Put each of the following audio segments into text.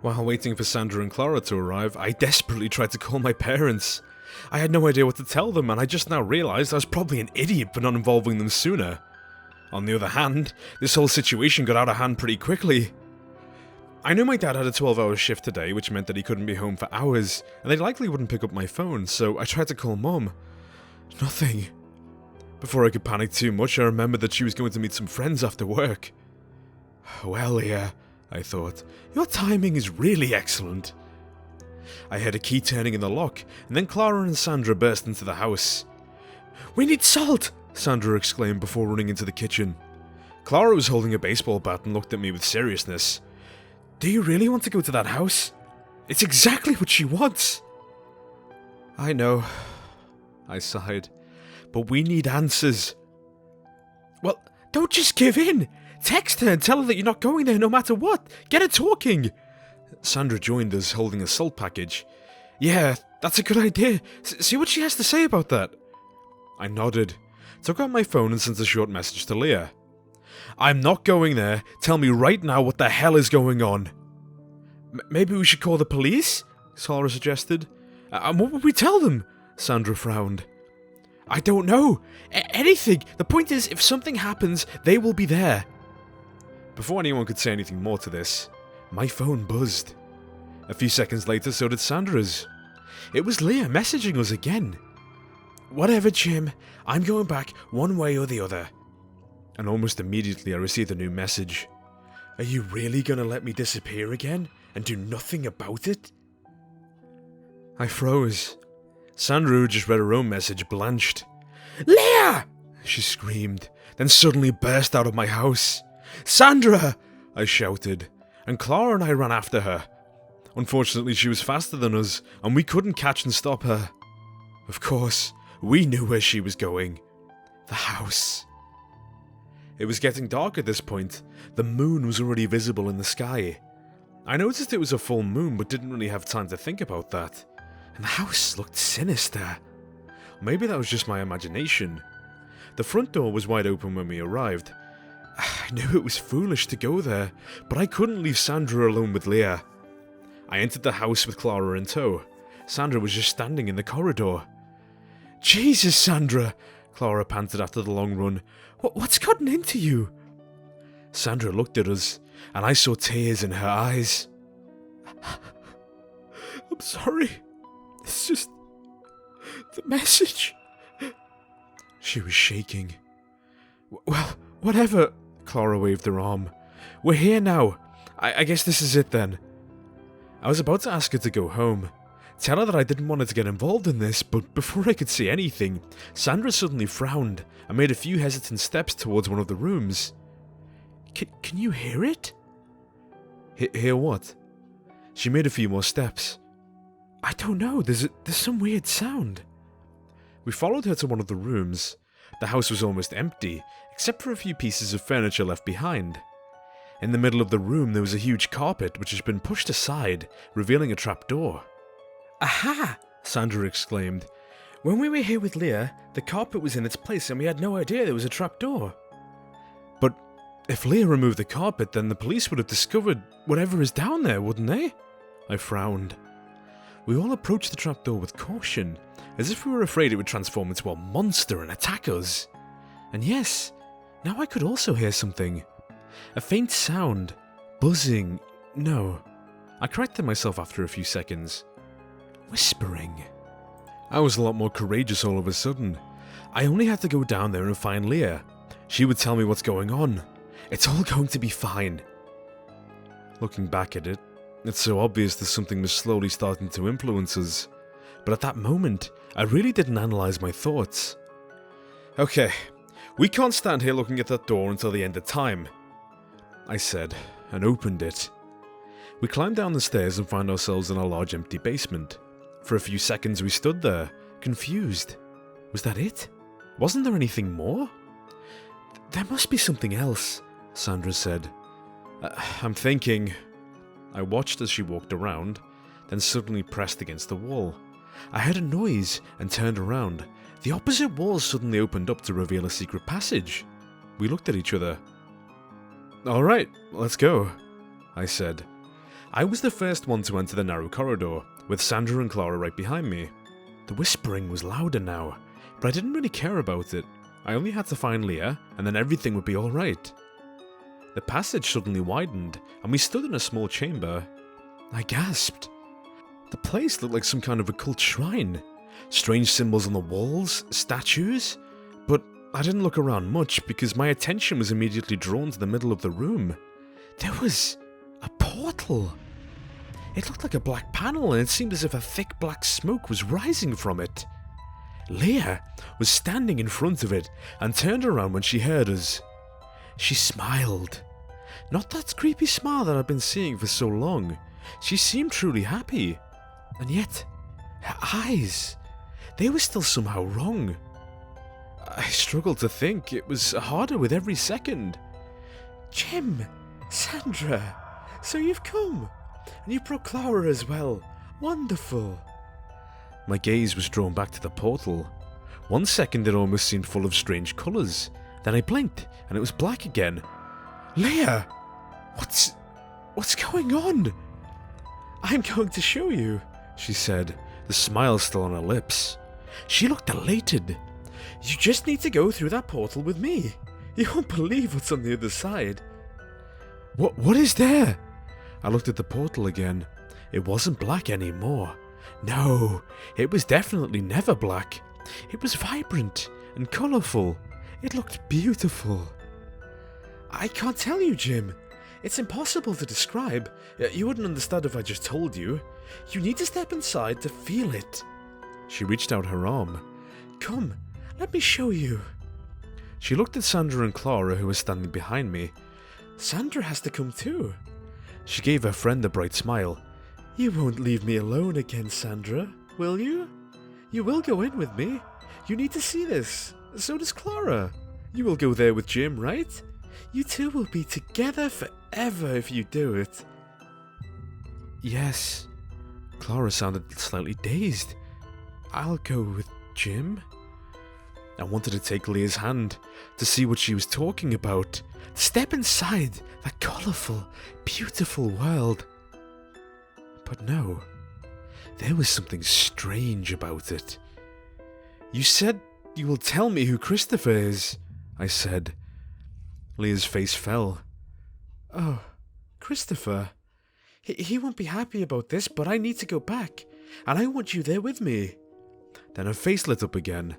While waiting for Sandra and Clara to arrive, I desperately tried to call my parents. I had no idea what to tell them, and I just now realised I was probably an idiot for not involving them sooner. On the other hand, this whole situation got out of hand pretty quickly. I knew my dad had a 12-hour shift today, which meant that he couldn't be home for hours, and they likely wouldn't pick up my phone, so I tried to call Mum. Nothing. Before I could panic too much, I remembered that she was going to meet some friends after work. Well, Leah, I thought, your timing is really excellent. I heard a key turning in the lock, and then Clara and Sandra burst into the house. We need salt! Sandra exclaimed before running into the kitchen. Clara was holding a baseball bat and looked at me with seriousness. Do you really want to go to that house? It's exactly what she wants. I know, I sighed, but we need answers. Well, don't just give in. Text her and tell her that you're not going there no matter what. Get her talking. Sandra joined us, holding a salt package. Yeah, that's a good idea. See what she has to say about that. I nodded, took out my phone and sent a short message to Leah. I'm not going there. Tell me right now what the hell is going on. Maybe we should call the police? Clara suggested. And what would we tell them? Sandra frowned. I don't know. Anything. The point is, if something happens, they will be there. Before anyone could say anything more to this, my phone buzzed. A few seconds later, so did Sandra's. It was Leah messaging us again. Whatever, Jim. I'm going back one way or the other. And almost immediately I received a new message. Are you really gonna let me disappear again and do nothing about it? I froze. Sandra, who just read her own message, blanched. Leah! She screamed, then suddenly burst out of my house. Sandra! I shouted, and Clara and I ran after her. Unfortunately, she was faster than us, and we couldn't catch and stop her. Of course, we knew where she was going. The house. It was getting dark at this point. The moon was already visible in the sky. I noticed it was a full moon, but didn't really have time to think about that. And the house looked sinister. Maybe that was just my imagination. The front door was wide open when we arrived. I knew it was foolish to go there, but I couldn't leave Sandra alone with Leah. I entered the house with Clara in tow. Sandra was just standing in the corridor. Jesus, Sandra! Clara panted after the long run. What's gotten into you? Sandra looked at us, and I saw tears in her eyes. I'm sorry. It's just the message. She was shaking. Well, whatever. Clara waved her arm. We're here now. I guess this is it then. I was about to ask her to go home. Tell her that I didn't want her to get involved in this, but before I could say anything, Sandra suddenly frowned and made a few hesitant steps towards one of the rooms. Can you hear it? Hear what? She made a few more steps. I don't know, there's some weird sound. We followed her to one of the rooms. The house was almost empty, except for a few pieces of furniture left behind. In the middle of the room there was a huge carpet which had been pushed aside, revealing a trapdoor. Aha! Sandra exclaimed. When we were here with Leah, the carpet was in its place and we had no idea there was a trapdoor. But if Leah removed the carpet, then the police would have discovered whatever is down there, wouldn't they? I frowned. We all approached the trapdoor with caution, as if we were afraid it would transform into a monster and attack us. And yes, now I could also hear something. A faint sound. Buzzing. No. I corrected myself after a few seconds. Whispering. I was a lot more courageous all of a sudden. I only had to go down there and find Leah. She would tell me what's going on. It's all going to be fine. Looking back at it, it's so obvious that something was slowly starting to influence us. But at that moment, I really didn't analyze my thoughts. Okay, we can't stand here looking at that door until the end of time, I said, and opened it. We climbed down the stairs and found ourselves in a large empty basement. For a few seconds we stood there, confused. Was that it? Wasn't there anything more? There must be something else, Sandra said. I'm thinking. I watched as she walked around, then suddenly pressed against the wall. I heard a noise and turned around. The opposite wall suddenly opened up to reveal a secret passage. We looked at each other. Alright, let's go, I said. I was the first one to enter the narrow corridor, with Sandra and Clara right behind me. The whispering was louder now, but I didn't really care about it. I only had to find Leah, and then everything would be alright. The passage suddenly widened, and we stood in a small chamber. I gasped. The place looked like some kind of occult shrine. Strange symbols on the walls, statues, but I didn't look around much because my attention was immediately drawn to the middle of the room. There was a portal. It looked like a black panel, and it seemed as if a thick black smoke was rising from it. Leah was standing in front of it and turned around when she heard us. She smiled. Not that creepy smile that I've been seeing for so long. She seemed truly happy. And yet, her eyes, they were still somehow wrong. I struggled to think. It was harder with every second. Jim, Sandra, so you've come. And you brought Clara as well. Wonderful. My gaze was drawn back to the portal. 1 second it almost seemed full of strange colours. Then I blinked, and it was black again. Leah! What's going on? I'm going to show you, she said, the smile still on her lips. She looked elated. You just need to go through that portal with me. You won't believe what's on the other side. What is there? I looked at the portal again. It wasn't black anymore. No, it was definitely never black. It was vibrant and colourful. It looked beautiful. I can't tell you, Jim. It's impossible to describe. You wouldn't understand if I just told you. You need to step inside to feel it. She reached out her arm. Come, let me show you. She looked at Sandra and Clara, who were standing behind me. Sandra has to come too. She gave her friend a bright smile. You won't leave me alone again, Sandra, will you? You will go in with me. You need to see this. So does Clara. You will go there with Jim, right? You two will be together forever if you do it. Yes. Clara sounded slightly dazed. I'll go with Jim. I wanted to take Leah's hand to see what she was talking about. Step inside that colourful, beautiful world. But no, there was something strange about it. You said you will tell me who Christopher is, I said. Leah's face fell. Oh, Christopher. He won't be happy about this, but I need to go back, and I want you there with me. Then her face lit up again.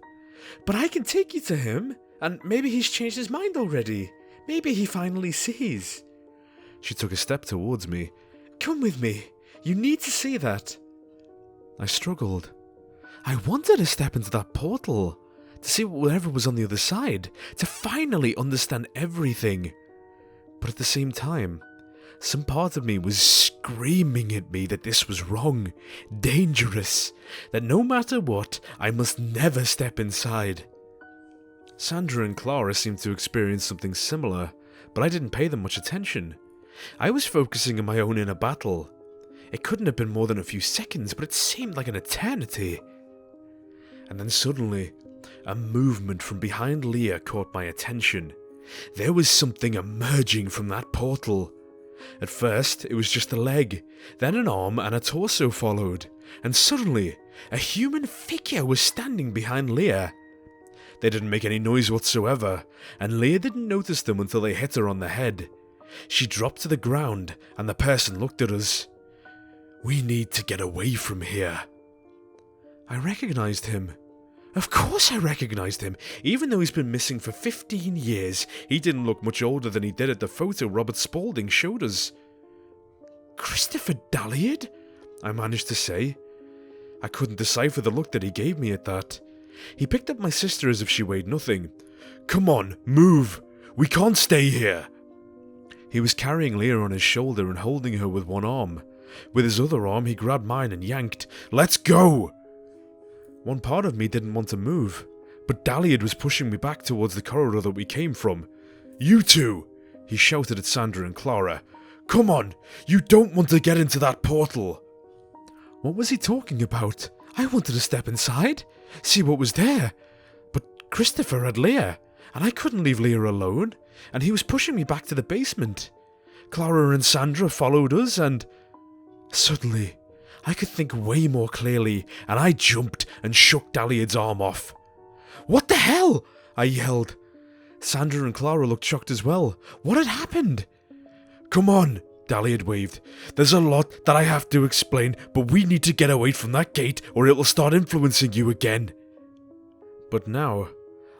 But I can take you to him, and maybe he's changed his mind already. Maybe he finally sees. She took a step towards me. Come with me. You need to see that. I struggled. I wanted to step into that portal, to see whatever was on the other side, to finally understand everything. But at the same time, some part of me was screaming at me that this was wrong, dangerous, that no matter what, I must never step inside. Sandra and Clara seemed to experience something similar, but I didn't pay them much attention. I was focusing on my own inner battle. It couldn't have been more than a few seconds, but it seemed like an eternity. And then suddenly, a movement from behind Leah caught my attention. There was something emerging from that portal. At first, it was just a leg, then an arm and a torso followed, and suddenly, a human figure was standing behind Leah. They didn't make any noise whatsoever, and Leah didn't notice them until they hit her on the head. She dropped to the ground, and the person looked at us. We need to get away from here. I recognized him. Of course I recognized him. Even though he's been missing for 15 years, he didn't look much older than he did at the photo Robert Spaulding showed us. Christopher Dalliard? I managed to say. I couldn't decipher the look that he gave me at that. He picked up my sister as if she weighed nothing. Come on, move! We can't stay here! He was carrying Leah on his shoulder and holding her with one arm. With his other arm, he grabbed mine and yanked. Let's go! One part of me didn't want to move, but Dalliard was pushing me back towards the corridor that we came from. You two! He shouted at Sandra and Clara. Come on! You don't want to get into that portal! What was he talking about? I wanted to step inside, see what was there. But Christopher had Leah, and I couldn't leave Leah alone, and he was pushing me back to the basement. Clara and Sandra followed us, and Suddenly, I could think way more clearly, and I jumped and shook Daliad's arm off. "What the hell?" I yelled. Sandra and Clara looked shocked as well. What had happened? "Come on," Daliad waved. "There's a lot that I have to explain, but we need to get away from that gate or it will start influencing you again." But now,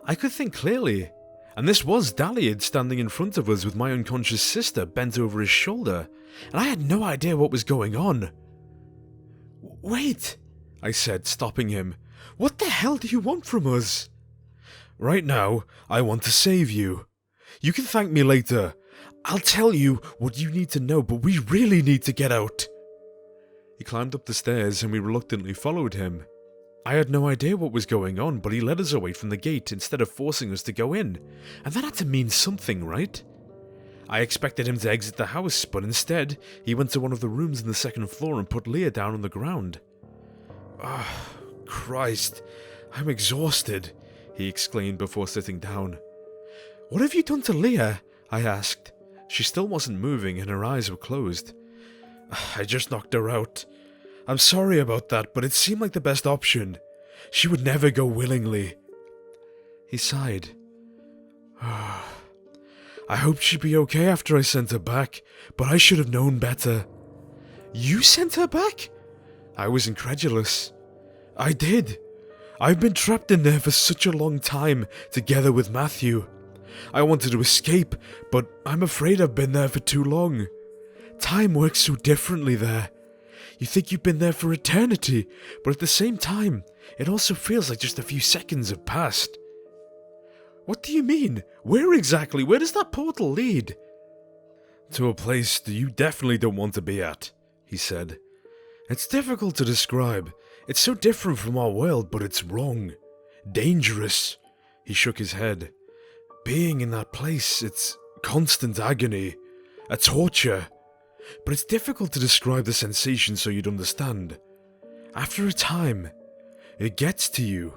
I could think clearly, and this was Daliad standing in front of us with my unconscious sister bent over his shoulder, and I had no idea what was going on. "Wait," I said, stopping him. "What the hell do you want from us?" "Right now, I want to save you. You can thank me later. I'll tell you what you need to know, but we really need to get out." He climbed up the stairs and we reluctantly followed him. I had no idea what was going on, but he led us away from the gate instead of forcing us to go in, and that had to mean something, right? I expected him to exit the house, but instead, he went to one of the rooms on the second floor and put Leah down on the ground. "Ah, Christ, I'm exhausted," he exclaimed before sitting down. "What have you done to Leah?" I asked. She still wasn't moving and her eyes were closed. "I just knocked her out. I'm sorry about that, but it seemed like the best option. She would never go willingly." He sighed. "I hoped she'd be okay after I sent her back, but I should have known better." "You sent her back?" I was incredulous. "I did. I've been trapped in there for such a long time, together with Matthew. I wanted to escape, but I'm afraid I've been there for too long. Time works so differently there. You think you've been there for eternity, but at the same time, it also feels like just a few seconds have passed." "What do you mean? Where exactly? Where does that portal lead?" "To a place that you definitely don't want to be at," he said. "It's difficult to describe. It's so different from our world, but it's wrong. Dangerous." He shook his head. "Being in that place, it's constant agony. A torture. But it's difficult to describe the sensation so you'd understand. After a time, it gets to you.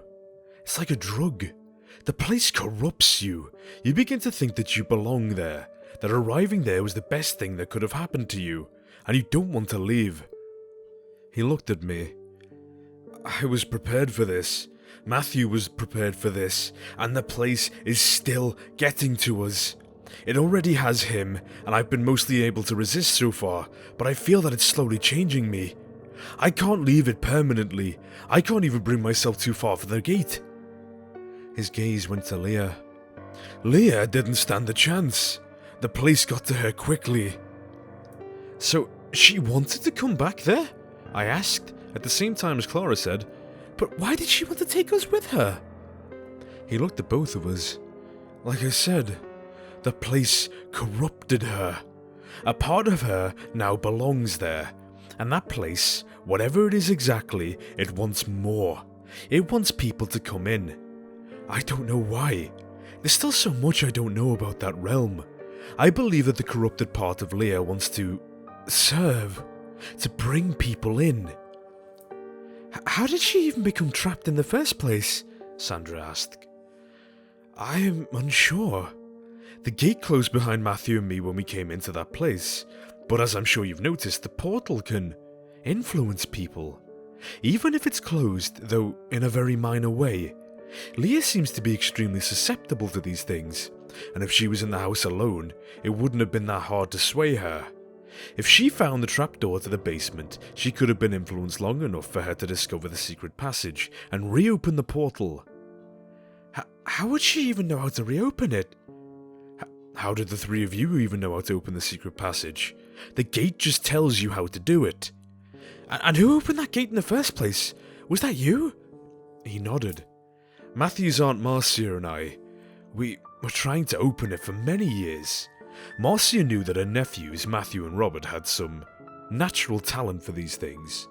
It's like a drug. The place corrupts you. You begin to think that you belong there, that arriving there was the best thing that could have happened to you, and you don't want to leave." He looked at me. "I was prepared for this. Matthew was prepared for this, and the place is still getting to us. It already has him, and I've been mostly able to resist so far, but I feel that it's slowly changing me. I can't leave it permanently. I can't even bring myself too far for the gate." His gaze went to Leah. "Leah didn't stand a chance. The place got to her quickly." "So, she wanted to come back there?" I asked, at the same time as Clara said, "But why did she want to take us with her?" He looked at both of us. "Like I said, the place corrupted her. A part of her now belongs there, and that place, whatever it is exactly, it wants more. It wants people to come in. I don't know why. There's still so much I don't know about that realm. I believe that the corrupted part of Leah wants to serve, to bring people in." "How did she even become trapped in the first place?" Sandra asked. "I am unsure. The gate closed behind Matthew and me when we came into that place, but as I'm sure you've noticed, the portal can influence people. Even if it's closed, though in a very minor way. Leah seems to be extremely susceptible to these things, and if she was in the house alone, it wouldn't have been that hard to sway her. If she found the trapdoor to the basement, she could have been influenced long enough for her to discover the secret passage and reopen the portal." How would she even know how to reopen it?" "How did the three of you even know how to open the secret passage? The gate just tells you how to do it." And who opened that gate in the first place? Was that you?" He nodded. "Matthew's Aunt Marcia and I. We were trying to open it for many years. Marcia knew that her nephews, Matthew and Robert, had some natural talent for these things.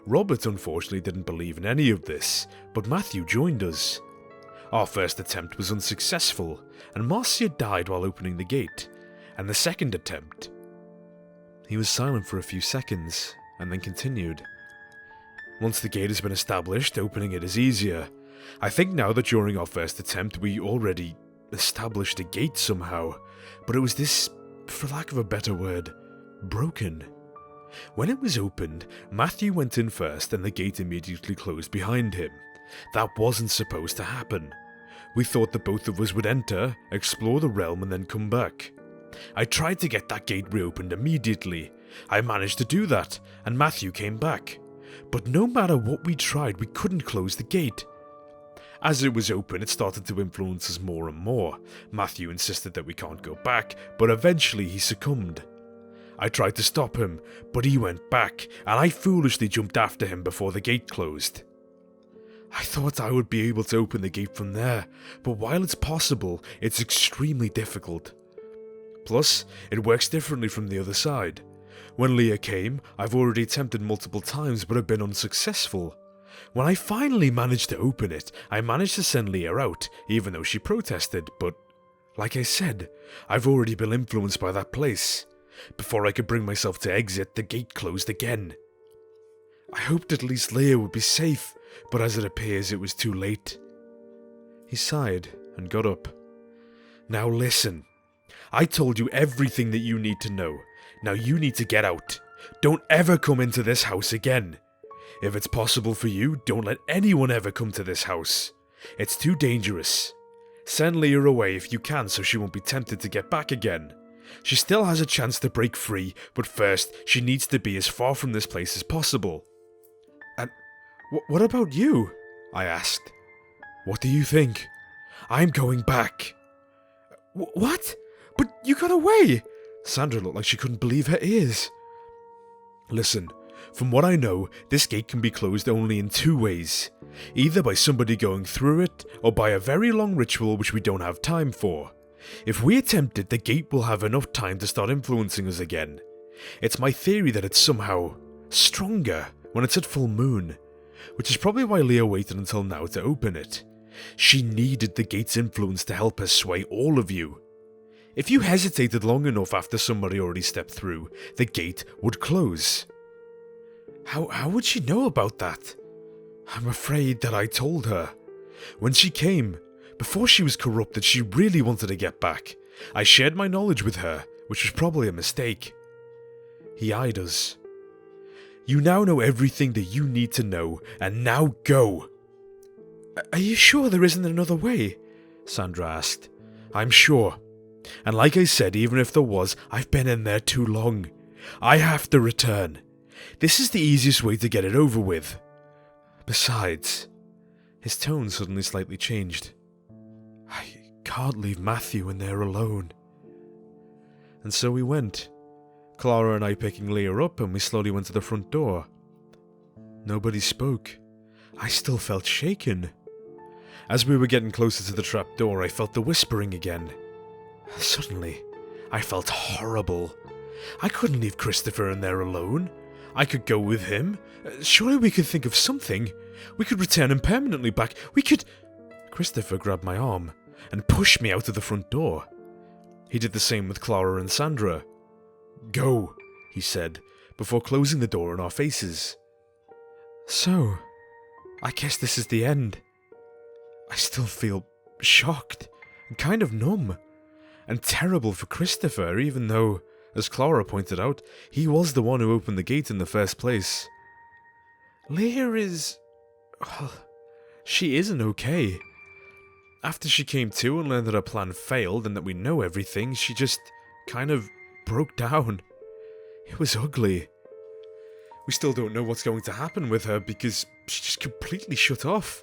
Robert unfortunately didn't believe in any of this, but Matthew joined us. Our first attempt was unsuccessful, and Marcia died while opening the gate, and the second attempt..." He was silent for a few seconds, and then continued. "Once the gate has been established, opening it is easier. I think now that during our first attempt we already established a gate somehow, but it was this, for lack of a better word, broken. When it was opened, Matthew went in first and the gate immediately closed behind him. That wasn't supposed to happen. We thought that both of us would enter, explore the realm and then come back. I tried to get that gate reopened immediately. I managed to do that, and Matthew came back. But no matter what we tried, we couldn't close the gate. As it was open, it started to influence us more and more. Matthew insisted that we can't go back, but eventually he succumbed. I tried to stop him, but he went back, and I foolishly jumped after him before the gate closed. I thought I would be able to open the gate from there, but while it's possible, it's extremely difficult. Plus, it works differently from the other side. When Leah came, I've already attempted multiple times but have been unsuccessful. When I finally managed to open it, I managed to send Leah out, even though she protested, but, like I said, I've already been influenced by that place. Before I could bring myself to exit, the gate closed again. I hoped at least Leah would be safe, but as it appears it was too late. He sighed and got up. Now listen. I told you everything that you need to know. Now you need to get out. Don't ever come into this house again. If it's possible for you, don't let anyone ever come to this house. It's too dangerous. Send Leah away if you can so she won't be tempted to get back again. She still has a chance to break free, but first she needs to be as far from this place as possible. And what about you? I asked. What do you think? I'm going back. What? But you got away! Sandra looked like she couldn't believe her ears. Listen, from what I know, this gate can be closed only in two ways. Either by somebody going through it, or by a very long ritual which we don't have time for. If we attempt it, the gate will have enough time to start influencing us again. It's my theory that it's somehow stronger when it's at full moon, which is probably why Leah waited until now to open it. She needed the gate's influence to help her sway all of you. If you hesitated long enough after somebody already stepped through, the gate would close. How would she know about that? I'm afraid that I told her. When she came, before she was corrupted, she really wanted to get back. I shared my knowledge with her, which was probably a mistake. He eyed us. You now know everything that you need to know, and now go. Are you sure there isn't another way? Sandra asked. I'm sure. And like I said, even if there was, I've been in there too long. I have to return. This is the easiest way to get it over with. Besides, his tone suddenly slightly changed. I can't leave Matthew in there alone. And so we went. Clara and I picking Leah up, and we slowly went to the front door. Nobody spoke. I still felt shaken. As we were getting closer to the trap door, I felt the whispering again. Suddenly, I felt horrible. I couldn't leave Christopher in there alone. I could go with him. Surely we could think of something. We could return him permanently back. We could... Christopher grabbed my arm and pushed me out of the front door. He did the same with Clara and Sandra. Go, he said, before closing the door in our faces. So, I guess this is the end. I still feel shocked and kind of numb. And terrible for Christopher, even though, as Clara pointed out, he was the one who opened the gate in the first place. Leah is... well, she isn't okay. After she came to and learned that her plan failed and that we know everything, she just kind of broke down. It was ugly. We still don't know what's going to happen with her because she just completely shut off.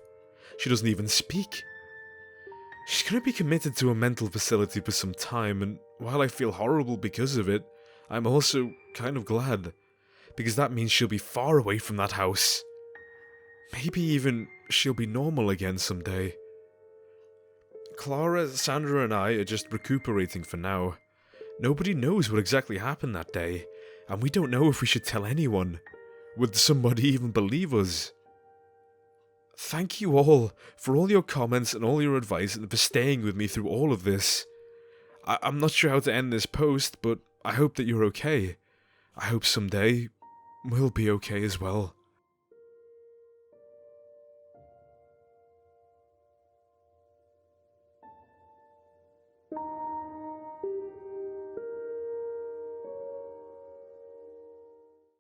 She doesn't even speak. She's going to be committed to a mental facility for some time, and while I feel horrible because of it, I'm also kind of glad, because that means she'll be far away from that house. Maybe even she'll be normal again someday. Clara, Sandra and I are just recuperating for now. Nobody knows what exactly happened that day, and we don't know if we should tell anyone. Would somebody even believe us? Thank you all for all your comments and all your advice and for staying with me through all of this. I'm not sure how to end this post, but I hope that you're okay. I hope someday we'll be okay as well.